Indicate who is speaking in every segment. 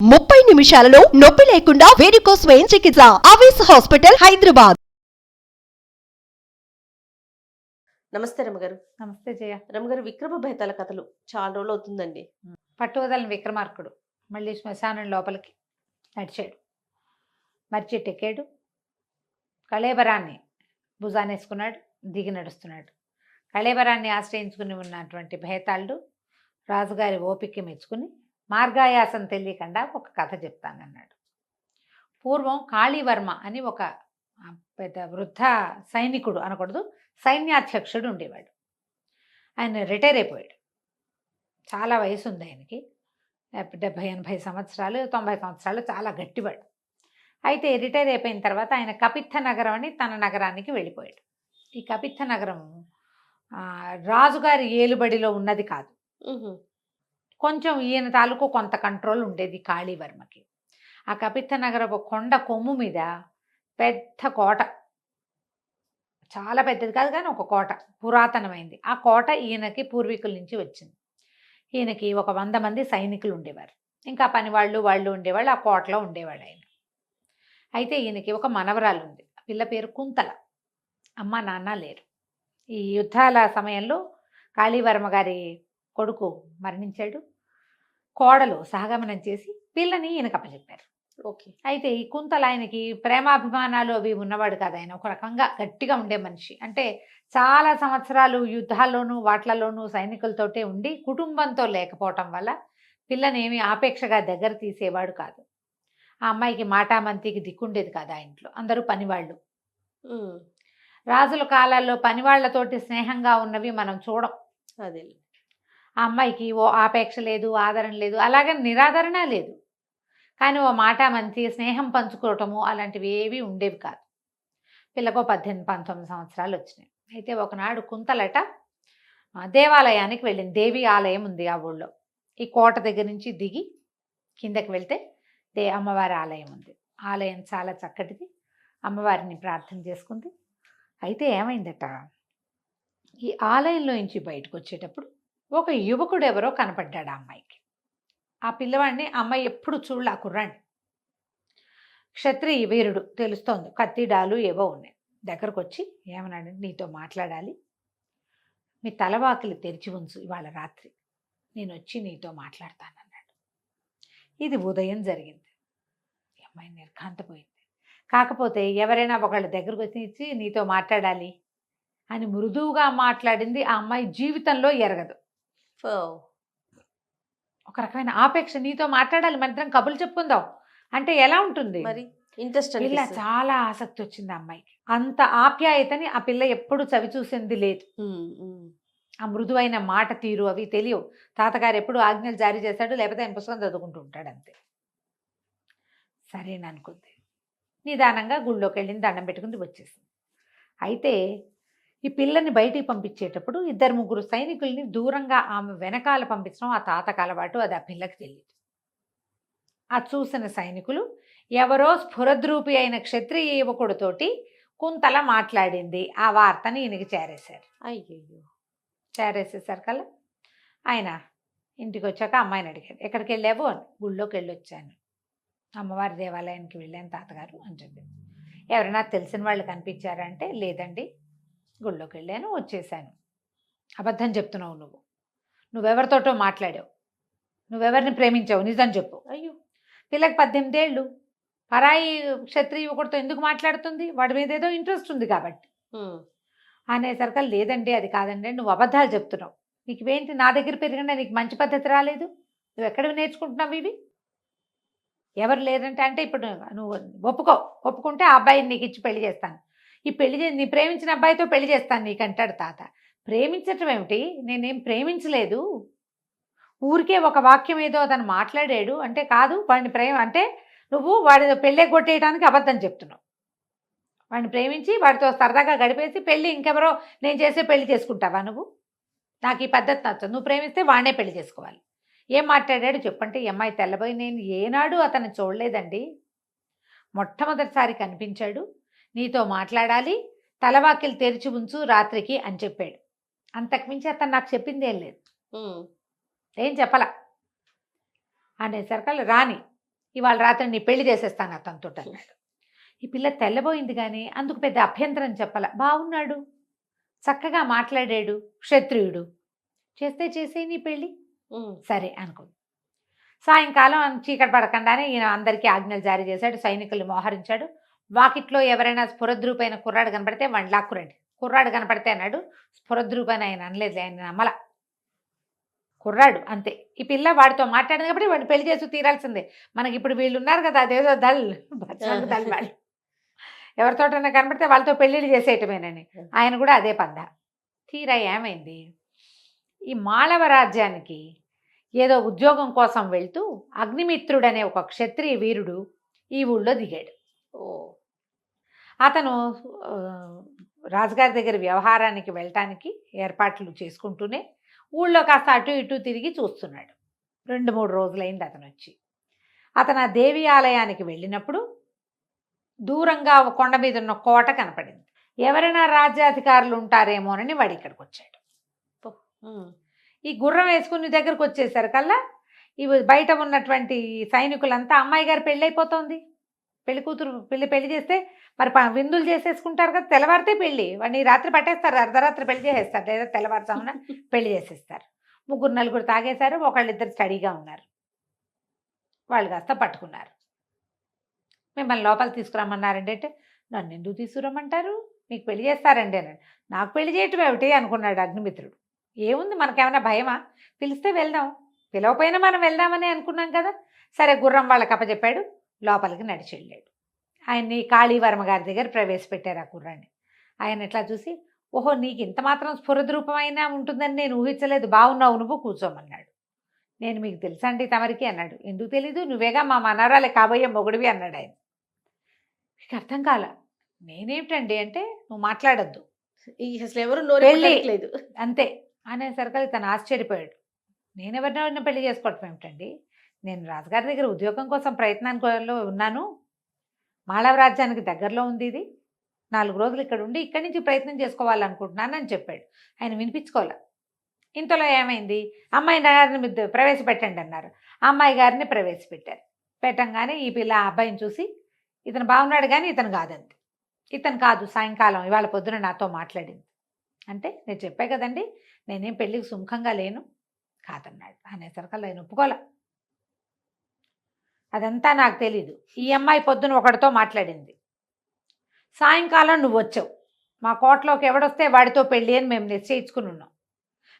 Speaker 1: 30 నిమిషాలలో నొప్పి లేకుండా వేడికోస్ వెయిన్ చికిత్స. ఆవేశ హాస్పిటల్, హైదరాబాద్.
Speaker 2: నమస్తే రమగారు.
Speaker 3: నమస్తే జయ.
Speaker 2: రమగారు, విక్రమ బేతాళ కథలు చాలా రోజులు అవుతుందండి.
Speaker 3: పట్టువదలని విక్రమార్కుడు మళ్ళీ శ్మశానం లోపలికి నడిచాడు. మర్చెట్టు ఎక్కాడు. కళేబరాన్ని భుజానేసుకున్నాడు. దిగి నడుస్తున్నాడు. కళేబరాన్ని ఆశ్రయించుకుని ఉన్నటువంటి భేతాళుడు రాజుగారి ఓపిక మెచ్చుకుని మార్గాయాసం తెలియకుండా ఒక కథ చెప్తానన్నాడు. పూర్వం కాళీవర్మ అని ఒక పెద్ద వృద్ధ సైనికుడు అనకూడదు, సైన్యాధ్యక్షుడు ఉండేవాడు. ఆయన రిటైర్ అయిపోయాడు. చాలా వయసు ఉంది ఆయనకి, 70-80 సంవత్సరాలు, 90 సంవత్సరాలు, చాలా గట్టివాడు. అయితే రిటైర్ అయిపోయిన తర్వాత ఆయన కపిత్థ నగరం అని తన నగరానికి వెళ్ళిపోయాడు. ఈ కపిత్థ నగరం రాజుగారి ఏలుబడిలో ఉన్నది కాదు. కొంచెం ఈయన తాలూకు కొంత కంట్రోల్ ఉండేది కాళీవర్మకి. ఆ కపిత్థ నగరపు కొండ కొమ్ము మీద పెద్ద కోట, చాలా పెద్దది కాదు కానీ ఒక కోట, పురాతనమైంది. ఆ కోట ఈయనకి పూర్వీకుల నుంచి వచ్చింది. ఈయనకి ఒక 100 మంది సైనికులు ఉండేవారు. ఇంకా పని వాళ్ళు ఉండేవాళ్ళు. ఆ కోటలో ఉండేవాడు ఆయన. అయితే ఈయనకి ఒక మనవరాలు ఉంది. ఆ పిల్ల పేరు కుంతల. అమ్మ నాన్న లేరు. ఈ యుద్ధాల సమయంలో కాళీవర్మ గారి కొడుకు మరణించాడు. కోడలు సహగమనం చేసి పిల్లని ఈయనకు అప్పచెప్పారు.
Speaker 2: ఓకే.
Speaker 3: అయితే ఈ కుంతల ఆయనకి ప్రేమాభిమానాలు అవి ఉన్నవాడు కాదు. ఆయన ఒక రకంగా గట్టిగా ఉండే మనిషి. అంటే చాలా సంవత్సరాలు యుద్ధాల్లోనూ వాట్లలోనూ సైనికులతోటే ఉండి కుటుంబంతో లేకపోవటం వల్ల పిల్లని ఏమీ ఆపేక్షగా దగ్గర తీసేవాడు కాదు. ఆ అమ్మాయికి మాటామంతికి దిక్కుండేది కాదు. ఆ ఇంట్లో అందరూ పనివాళ్ళు. రాజుల కాలాల్లో పనివాళ్లతోటి స్నేహంగా ఉన్నవి మనం చూడం.
Speaker 2: అదే.
Speaker 3: ఆ అమ్మాయికి ఓ ఆపేక్ష లేదు, ఆదరణ లేదు, అలాగే నిరాదరణ లేదు. కానీ ఓ మాట మంచి స్నేహం పంచుకోవటము అలాంటివి ఏవి ఉండేవి కాదు. పిల్లకు 18-19 సంవత్సరాలు వచ్చినాయి. అయితే ఒకనాడు కుంతలట దేవాలయానికి వెళ్ళింది. దేవి ఆలయం ఉంది ఆ ఊళ్ళో. ఈ కోట దగ్గర నుంచి దిగి కిందకి వెళ్తే అమ్మవారి ఆలయం ఉంది. ఆలయం చాలా చక్కటిది. అమ్మవారిని ప్రార్థన చేసుకుంది. అయితే ఏమైందట, ఈ ఆలయంలో నుంచి బయటకు వచ్చేటప్పుడు ఒక యువకుడు ఎవరో కనపడ్డాడు ఆ అమ్మాయికి. ఆ పిల్లవాడిని అమ్మాయి ఎప్పుడు చూడలే. ఆ కుర్రాన్ని క్షత్రియ వీరుడు తెలుస్తోంది. కత్తిడాలు ఏవో ఉన్నాయి. దగ్గరకు వచ్చి ఏమన్నాడు, నీతో మాట్లాడాలి, మీ తలవాకిలి తెరిచి ఉంచు, ఇవాళ రాత్రి నేను వచ్చి నీతో మాట్లాడతానన్నాడు. ఇది ఉదయం జరిగింది. ఈ అమ్మాయి నిర్ఘాంతపోయింది. కాకపోతే ఎవరైనా ఒకళ్ళ దగ్గరకు వచ్చి నీతో మాట్లాడాలి అని మృదువుగా మాట్లాడింది ఆ అమ్మాయి జీవితంలో ఎరగదు. ఒక రకమైన ఆపేక్ష, నీతో మాట్లాడాలి, మన ఇద్దరం కబుర్లు చెప్పుకుందాం అంటే ఎలా ఉంటుంది
Speaker 2: మరి? ఇంట్రెస్ట్.
Speaker 3: పిల్ల చాలా ఆసక్తి వచ్చింది ఆ అమ్మాయికి. అంత ఆప్యాయతని ఆ పిల్ల ఎప్పుడు చవి చూసింది లేదు. ఆ మృదువైన మాట తీరు అవి తెలియవు. తాతగారు ఎప్పుడు ఆజ్ఞలు జారీ చేశాడు, లేకపోతే ఆయన పుస్తకం చదువుకుంటూ ఉంటాడు అంతే. సరేననుకుంది. నిదానంగా గుళ్ళోకి వెళ్ళింది, దండం పెట్టుకుంది, వచ్చేసింది. అయితే ఈ పిల్లని బయటికి పంపించేటప్పుడు 2-3 సైనికుల్ని దూరంగా ఆమె వెనకాల పంపించడం ఆ తాతకు అలవాటు. అది ఆ పిల్లకి తెలియదు. ఆ చూసిన సైనికులు ఎవరో స్ఫురద్రూపి అయిన క్షత్రియ యువకుడితోటి కుంతల మాట్లాడింది ఆ వార్తని ఈయనకి చేరేశారు.
Speaker 2: అయ్యో.
Speaker 3: చేరేసేసారు కల్లా ఆయన ఇంటికి వచ్చాక అమ్మాయిని అడిగాడు, ఎక్కడికి వెళ్ళావు అని. గుళ్ళోకి వెళ్ళొచ్చాను, అమ్మవారి దేవాలయానికి వెళ్ళాను తాతగారు అని చెప్పింది. ఎవరైనా తెలిసిన వాళ్ళు కనిపించారంటే లేదండి, గుళ్ళోకి వెళ్ళాను, వచ్చేసాను. అబద్ధం చెప్తున్నావు నువ్వెవరితోటో మాట్లాడావు, నువ్వెవరిని ప్రేమించావు, నిజం చెప్పు. అయ్యో, పిల్లకి 18 ఏళ్ళు, పరాయి క్షత్రియ యువకుడితో ఎందుకు మాట్లాడుతుంది, వాడి మీద ఏదో ఇంట్రెస్ట్ ఉంది కాబట్టి అనేసరికి లేదండి అది కాదండి, నువ్వు అబద్ధాలు చెప్తున్నావు, నీకు ఇవేంటి, నా దగ్గర పెరిగినా నీకు మంచి పద్ధతి రాలేదు, నువ్వు ఎక్కడివి నేర్చుకుంటున్నావు ఇవి, ఎవరు లేదంటే అంటే ఇప్పుడు నువ్వు ఒప్పుకుంటే ఆ అబ్బాయిని నీకు ఇచ్చి పెళ్లి చేస్తాను, ఈ నీ ప్రేమించిన అబ్బాయితో పెళ్లి చేస్తాను నీకంటాడు తాత. ప్రేమించటం ఏమిటి, నేనేం ప్రేమించలేదు, ఊరికే ఒక వాక్యం ఏదో అతను మాట్లాడాడు అంటే కాదు వాడిని ప్రేమ అంటే నువ్వు వాడి పెళ్ళే కొట్టేయడానికి అబద్ధం చెప్తున్నావు. వాడిని ప్రేమించి వాడితో సరదాగా గడిపేసి పెళ్ళి ఇంకెవరో నేను చేసే పెళ్లి చేసుకుంటావా నువ్వు, నాకు ఈ పద్ధతి నచ్చదు, నువ్వు ప్రేమిస్తే వాడినే పెళ్లి చేసుకోవాలి. ఏం మాట్లాడాడు చెప్పంటే ఈ అమ్మాయి తెల్లబోయి, నేను ఏనాడు అతను చూడలేదండి, మొట్టమొదటిసారి కనిపించాడు, నీతో మాట్లాడాలి, తలవాకిలు తెరిచి ఉంచు రాత్రికి అని చెప్పాడు. అంతకుమించి అతను నాకు చెప్పింది ఏం లేదు, ఏం చెప్పలా. అనేసరికి రాని ఇవాళ రాత్రి నీ పెళ్లి చేసేస్తాను అతనితో అన్నాడు. ఈ పిల్ల తెల్లబోయింది కానీ అందుకు పెద్ద అభ్యంతరం చెప్పాల. బాగున్నాడు, చక్కగా మాట్లాడాడు, క్షత్రియుడు, చేస్తే చేసే నీ పెళ్ళి సరే అనుకుంది. సాయంకాలం చీకటి పడకుండానే ఈయన అందరికీ ఆజ్ఞలు జారీ చేశాడు, సైనికులు మోహరించాడు. వాకిట్లో ఎవరైనా స్ఫురద్రూపైన కుర్రాడు కనపడితే వాడిని లాక్కురండి. కుర్రాడు కనపడితే అన్నాడు, స్ఫురద్రూపైన ఆయన అనలేదు, ఆయన నమ్మల. కుర్రాడు అంతే. ఈ పిల్ల వాడితో మాట్లాడింది కాబట్టి వాడిని పెళ్లి చేసి తీరాల్సిందే. మనకి ఇప్పుడు వీళ్ళు ఉన్నారు కదా, అదేదో దళ్ దళ్ వాళ్ళు ఎవరితోటైనా కనపడితే వాళ్ళతో పెళ్ళిళ్ళు చేసేయటమేనని ఆయన కూడా అదే పంద. తీరా ఏమైంది, ఈ మాళవ రాజ్యానికి ఏదో ఉద్యోగం కోసం వెళ్తూ అగ్నిమిత్రుడనే ఒక క్షత్రియ వీరుడు ఈ ఊళ్ళో దిగాడు. అతను రాజుగారి దగ్గర వ్యవహారానికి వెళ్ళటానికి ఏర్పాట్లు చేసుకుంటూనే ఊళ్ళో కాస్త అటు ఇటు తిరిగి చూస్తున్నాడు. 2-3 రోజులైంది అతను వచ్చి. అతను ఆ దేవి ఆలయానికి వెళ్ళినప్పుడు దూరంగా ఒక కొండ మీద ఉన్న కోట కనపడింది. ఎవరైనా రాజ్యాధికారులు ఉంటారేమోనని వాడు ఇక్కడికి వచ్చాడు. ఈ గుర్రం వేసుకుని దగ్గరకు వచ్చేసరికల్లా ఇవి బయట ఉన్నటువంటి సైనికులంతా అమ్మాయి గారు పెళ్ళి అయిపోతుంది, పెళ్లి కూతురు పెళ్లి చేస్తే మరి విందులు చేసేసుకుంటారు కదా, తెల్లవారితే పెళ్ళి, వాడిని రాత్రి పట్టేస్తారు, అర్ధరాత్రి పెళ్లి చేసేస్తారు, లేదా తెల్లవారుజామున పెళ్లి చేసేస్తారు. 3-4 తాగేశారు, ఒకళ్ళిద్దరు స్టడీగా ఉన్నారు. వాళ్ళు కాస్త పట్టుకున్నారు. మిమ్మల్ని లోపల తీసుకురమ్మన్నారండి అంటే, నన్ను ఎందుకు తీసుకురమ్మంటారు, మీకు పెళ్లి చేస్తారండి అన్నాడు. నాకు పెళ్లి చేయటం ఏమిటి అనుకున్నాడు అగ్నిమిత్రుడు. ఏముంది, మనకేమైనా భయమా, పిలిస్తే వెళ్దాం, పిలవపోయినా మనం వెళ్దామని అనుకున్నాం కదా. సరే గుర్రం వాళ్ళకి అప్పచెప్పాడు, లోపలికి నడిచి వెళ్ళాడు. ఆయన్ని కాళీవర్మ గారి దగ్గర ప్రవేశపెట్టారు ఆ కుర్రాన్ని. ఆయన ఎట్లా చూసి, ఓహో నీకు ఇంత మాత్రం స్ఫురద్రూపమైనా ఉంటుందని నేను ఊహించలేదు, బాగున్నావు, నువ్వు కూర్చోమన్నాడు. నేను మీకు తెలుసండి తమరికి అన్నాడు. ఎందుకు తెలీదు, నువ్వేగా మా మనవరాలే కాబోయే మొగుడివి అన్నాడు ఆయన. మీకు అర్థం కాల. నేనేమిటండి అంటే, నువ్వు మాట్లాడద్దు,
Speaker 2: అసలు ఎవరు నోరెళ్ళలేదు
Speaker 3: అంతే అనేసరికి తను ఆశ్చర్యపోయాడు. నేనెవరినైనా పెళ్లి చేసుకోవటం ఏమిటండి, నేను రాజుగారి దగ్గర ఉద్యోగం కోసం ప్రయత్నానికి ఉన్నాను, మాళవ రాజ్యానికి దగ్గరలో ఉంది ఇది, 4 రోజులు ఇక్కడ ఉండి ఇక్కడి నుంచి ప్రయత్నం చేసుకోవాలనుకుంటున్నాను అని చెప్పాడు. ఆయన వినిపించుకోవాలి. ఇంతలో ఏమైంది, అమ్మాయి గారిని ప్రవేశపెట్టండి అన్నారు. అమ్మాయి గారిని ప్రవేశపెట్టారు. పెట్టంగానే ఈ పిల్ల ఆ అబ్బాయిని చూసి, ఇతను బాగున్నాడు కానీ ఇతను కాదండి, ఇతను కాదు, సాయంకాలం ఇవాళ పొద్దున నాతో మాట్లాడింది అంటే, నేను చెప్పా కదండి నేనేం పెళ్ళికి సుముఖంగా లేను, కాదన్నాడు. అనేసరికి ఆయన ఒప్పుకోలే. అదంతా నాకు తెలీదు, ఈ అమ్మాయి పొద్దున ఒకడితో మాట్లాడింది, సాయంకాలం నువ్వు వచ్చావు, మా కోటలోకి ఎవడొస్తే వాడితో పెళ్ళి అని మేము నిశ్చయించుకుని ఉన్నాం.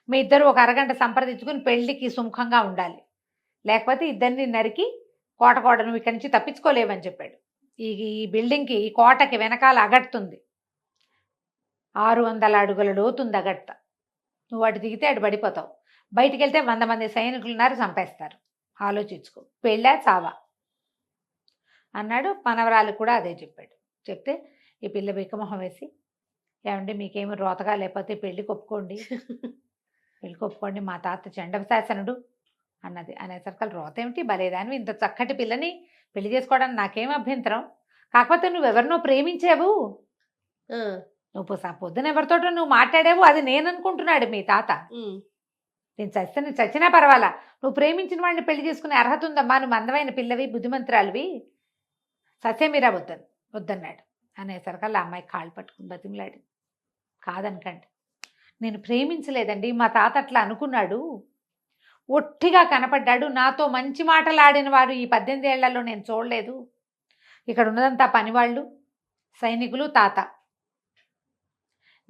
Speaker 3: మీ ఇద్దరు ఒక అరగంట సంప్రదించుకుని పెళ్ళికి సుముఖంగా ఉండాలి, లేకపోతే ఇద్దరిని నరికి కోట నువ్వు ఇక్కడి నుంచి తప్పించుకోలేవని చెప్పాడు. ఈ బిల్డింగ్కి, ఈ కోటకి వెనకాల అగడుతుంది, 600 అడుగుల లోతుంది అగట్ట. నువ్వు అటు దిగితే అటు పడిపోతావు, బయటికి వెళ్తే 100 మంది సైనికులు ఉన్నారు, చంపేస్తారు, ఆలోచించుకో, పెళ్ళా చావా అన్నాడు. మనవరాలు కూడా అదే చెప్పాడు. చెప్తే ఈ పిల్ల బిక్కమొహం వేసి, ఏమండి మీకేమి రోతగా లేకపోతే పెళ్ళి కొప్పుకోండి, పెళ్ళి కొప్పుకోండి, మా తాత చండశాసనుడు అన్నది. అనేసరికి రోత ఏమిటి, బలేదాని, ఇంత చక్కటి పిల్లని పెళ్లి చేసుకోవడానికి నాకేం అభ్యంతరం, కాకపోతే నువ్వెవరినో ప్రేమించావు, నువ్వు పొద్దున ఎవరితోటో నువ్వు మాట్లాడావు, అది నేను అనుకుంటున్నాడు మీ తాత. నేను చచ్చినా పర్వాలా, నువ్వు ప్రేమించిన వాడిని పెళ్లి చేసుకునే అర్హత ఉందమ్మా, నువ్వు అందమైన పిల్లవి, బుద్ధిమంతురాలివి, సత్యమీరా వద్దన్నాడు. అనేసరికల్లా అమ్మాయి కాళ్ళు పట్టుకుని బతిమలాడి, కాదనకండి, నేను ప్రేమించలేదండి, మా తాత అట్లా అనుకున్నాడు, ఒట్టిగా కనపడ్డాడు, నాతో మంచి మాటలాడిన వారు ఈ 18 ఏళ్లలో నేను చూడలేదు, ఇక్కడ ఉన్నదంతా పనివాళ్ళు, సైనికులు, తాత,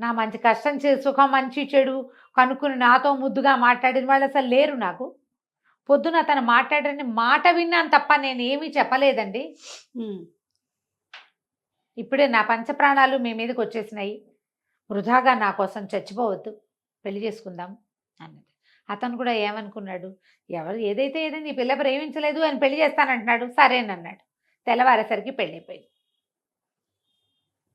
Speaker 3: నా మంచి కష్టం సుఖం మంచి చెడు కనుక్కుని నాతో ముద్దుగా మాట్లాడిన వాళ్ళు అసలు లేరు నాకు, పొద్దున తను మాట్లాడని మాట విన్నాను తప్ప నేను ఏమీ చెప్పలేదండి, ఇప్పుడే నా పంచప్రాణాలు మీ మీదకి వచ్చేసినాయి, వృధాగా నా కోసం చచ్చిపోవద్దు, పెళ్లి చేసుకుందాం అన్నది. అతను కూడా ఏమనుకున్నాడు, ఏదైతే ఈ పిల్ల ప్రేమించలేదు అని పెళ్లి చేస్తానంటున్నాడు, సరేనన్నాడు. తెల్లవారేసరికి పెళ్ళైపోయింది.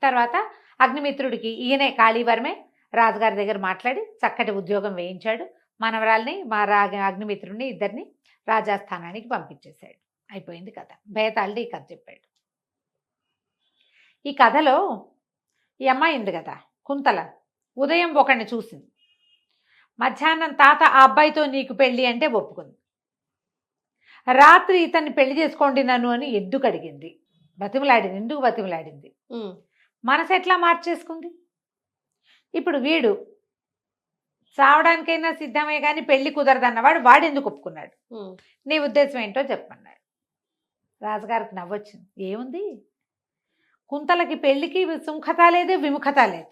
Speaker 3: తర్వాత అగ్నిమిత్రుడికి ఈయనే కాళీవర్మే రాజుగారి దగ్గర మాట్లాడి చక్కటి ఉద్యోగం వేయించాడు. మనవరాల్ని అగ్నిమిత్రుడిని ఇద్దరిని రాజాస్థానానికి పంపించేశాడు. అయిపోయింది కథ. బేతాళుడు ఈ కథ చెప్పాడు. ఈ కథలో ఈ అమ్మాయి ఉంది కదా కుంతల, ఉదయం ఒకడిని చూసింది, మధ్యాహ్నం తాత ఆ అబ్బాయితో నీకు పెళ్ళి అంటే ఒప్పుకుంది. రాత్రి ఇతన్ని పెళ్లి చేసుకోండి నన్ను అని ఎందుకు అడిగింది, బతిమలాడింది, ఎందుకు బతిమలాడింది, మనసు ఎట్లా మార్చేసుకుంది. ఇప్పుడు వీడు చావడానికైనా సిద్ధమే కానీ పెళ్లి కుదరదన్నవాడు వాడు ఎందుకు ఒప్పుకున్నాడు, నీ ఉద్దేశం ఏంటో చెప్పన్నాడు. రాజుగారికి నవ్వొచ్చింది. ఏముంది, కుంతలకి పెళ్లికి సుముఖత లేదు, విముఖత లేదు.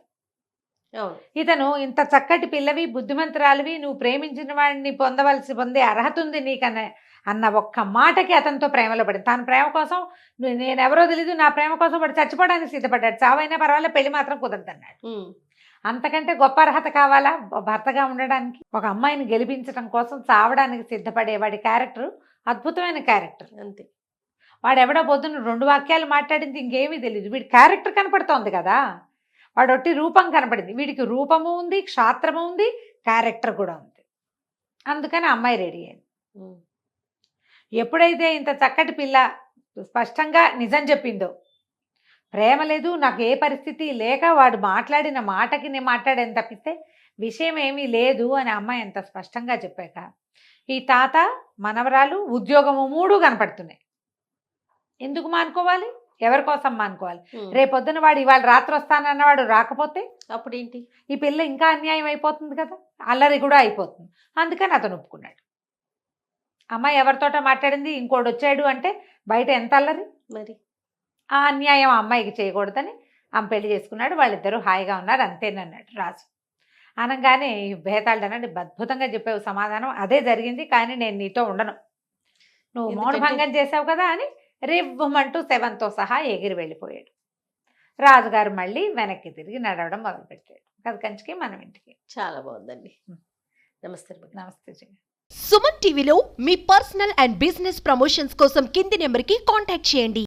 Speaker 3: ఇతను ఇంత చక్కటి పిల్లవి, బుద్ధిమంతురాలివి, నువ్వు ప్రేమించిన వాడిని పొందే అర్హత ఉంది నీకన్నా అన్న ఒక్క మాటకి అతనితో ప్రేమలో పడింది. తన ప్రేమ కోసం నేనెవరో తెలీదు, నా ప్రేమ కోసం వాడు చచ్చిపోవడానికి సిద్ధపడ్డాడు, చావైనా పర్వాలేదు పెళ్లి మాత్రం కుదరదన్నాడు. అంతకంటే గొప్ప అర్హత కావాలా భర్తగా ఉండడానికి? ఒక అమ్మాయిని గెలిపించడం కోసం చావడానికి సిద్ధపడే వాడి క్యారెక్టర్ అద్భుతమైన క్యారెక్టర్.
Speaker 2: అంతే.
Speaker 3: వాడు ఎవడో పొద్దున్న 2 వాక్యాలు మాట్లాడింది, ఇంకేమీ తెలియదు. వీడి క్యారెక్టర్ కనపడుతోంది కదా, వాడు ఒట్టి రూపం కనపడింది. వీడికి రూపము ఉంది, క్షాత్రము ఉంది, క్యారెక్టర్ కూడా ఉంది. అందుకని అమ్మాయి రెడీ అయింది. ఎప్పుడైతే ఇంత చక్కటి పిల్ల స్పష్టంగా నిజం చెప్పిందో, ప్రేమ లేదు నాకు ఏ పరిస్థితి లేక వాడు మాట్లాడిన మాటకి నేను మాట్లాడేది తప్పిస్తే విషయం ఏమీ లేదు అని అమ్మాయి ఎంత స్పష్టంగా చెప్పాక ఈ తాత, మనవరాలు, ఉద్యోగము 3 కనపడుతున్నాయి. ఎందుకు మానుకోవాలి, ఎవరి కోసం మానుకోవాలి? రేపొద్దున వాడు ఇవాళ రాత్రి వస్తానన్నవాడు రాకపోతే
Speaker 2: అప్పుడు ఏంటి, ఈ
Speaker 3: పిల్ల ఇంకా అన్యాయం అయిపోతుంది కదా, అల్లరి కూడా అయిపోతుంది. అందుకని అతను ఒప్పుకున్నాడు. అమ్మాయి ఎవరితోట మాట్లాడింది, ఇంకోటి వచ్చాడు అంటే బయట ఎంత అల్లరి
Speaker 2: మరి.
Speaker 3: ఆ అన్యాయం ఆ అమ్మాయికి చేయకూడదని ఆమె పెళ్లి చేసుకున్నాడు. వాళ్ళిద్దరూ హాయిగా ఉన్నారు, అంతేనన్నాడు రాజు. అనగానే భేతాళుడు అన్నాడు, అద్భుతంగా చెప్పావు సమాధానం, అదే జరిగింది, కానీ నేను నీతో ఉండను, నువ్వు మౌనభంగం చేసావు కదా అని రివ్వమంటూ శవంతో సహా ఎగిరి వెళ్ళిపోయాడు. రాజుగారు మళ్ళీ వెనక్కి తిరిగి నడవడం మొదలుపెట్టాడు. కథ కంచికి మనం ఇంటికి.
Speaker 2: చాలా బాగుందండి. నమస్తే.
Speaker 3: నమస్తే.
Speaker 1: సుమన్ టీవీలో మీ పర్సనల్ అండ్ బిజినెస్ ప్రమోషన్స్ కోసం కింది నెంబర్కి కాంటాక్ట్ చేయండి.